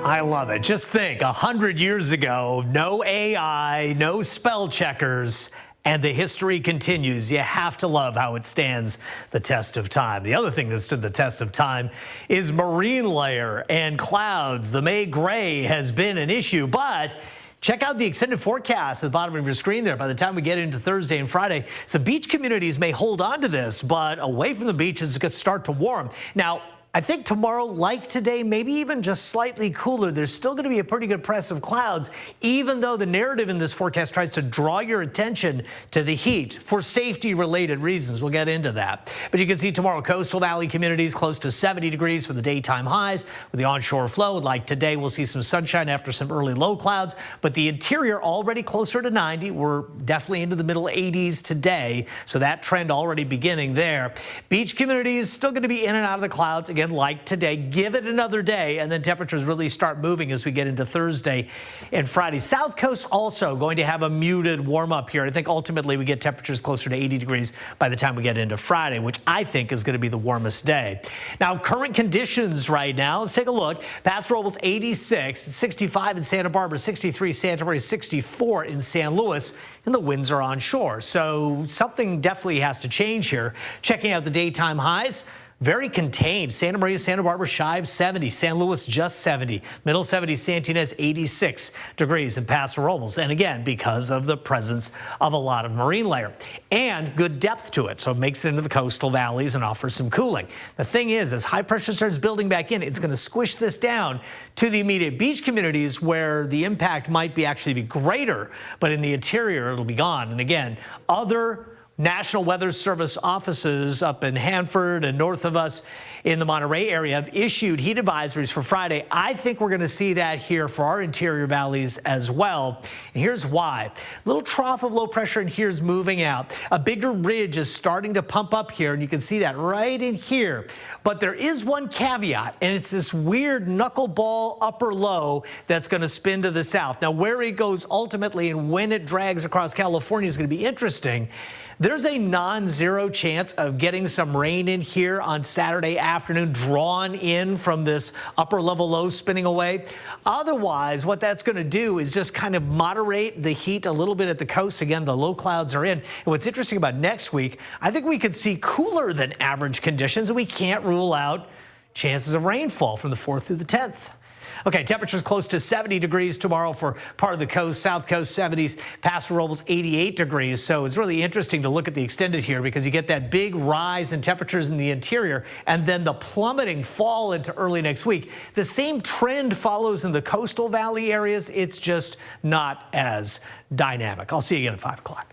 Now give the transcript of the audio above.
I love it. Just think, 100 years ago, no AI, no spell checkers, and the history continues. You have to love how it stands the test of time. The other thing that stood the test of time is marine layer and clouds. The May gray has been an issue, but check out the extended forecast at the bottom of your screen there. By the time we get into Thursday and Friday, some beach communities may hold on to this, but away from the beach, it's going to start to warm. Now, I think tomorrow, like today, maybe even just slightly cooler, there's still going to be a pretty good press of clouds, even though the narrative in this forecast tries to draw your attention to the heat for safety-related reasons. We'll get into that. But you can see tomorrow, coastal valley communities close to 70 degrees for the daytime highs with the onshore flow. Like today, we'll see some sunshine after some early low clouds, but the interior already closer to 90. We're definitely into the middle 80s today, so that trend already beginning there. Beach communities still going to be in and out of the clouds. Again, like today, give it another day, and then temperatures really start moving as we get into Thursday and Friday. South Coast also going to have a muted warm up here. I think ultimately we get temperatures closer to 80 degrees by the time we get into Friday, which I think is going to be the warmest day. Now, current conditions right now, let's take a look. Paso Robles 86, 65 in Santa Barbara, 63 Santa Maria, 64 in San Luis, and the winds are onshore. So something definitely has to change here. Checking out the daytime highs. Very contained. Santa Maria, Santa Barbara, shy of 70. San Luis, just 70. Middle 70s, Santa Ynez, 86 degrees in Paso Robles. And again, because of the presence of a lot of marine layer and good depth to it. So it makes it into the coastal valleys and offers some cooling. The thing is, as high pressure starts building back in, it's going to squish this down to the immediate beach communities where the impact might actually be greater, but in the interior, it'll be gone. And again, other National Weather Service offices up in Hanford and north of us in the Monterey area have issued heat advisories for Friday. I think we're going to see that here for our interior valleys as well. And here's why. A little trough of low pressure in here is moving out. A bigger ridge is starting to pump up here, and you can see that right in here. But there is one caveat, and it's this weird knuckleball upper low that's going to spin to the south. Now, where it goes ultimately and when it drags across California is going to be interesting. There's a non-zero chance of getting some rain in here on Saturday afternoon, drawn in from this upper level low spinning away. Otherwise, what that's going to do is just kind of moderate the heat a little bit at the coast. Again, the low clouds are in. And what's interesting about next week, I think we could see cooler than average conditions, and we can't rule out chances of rainfall from the 4th through the 10th. Okay, temperatures close to 70 degrees tomorrow for part of the coast. South Coast 70s, Paso Robles 88 degrees. So it's really interesting to look at the extended here because you get that big rise in temperatures in the interior and then the plummeting fall into early next week. The same trend follows in the coastal valley areas. It's just not as dynamic. I'll see you again at 5 o'clock.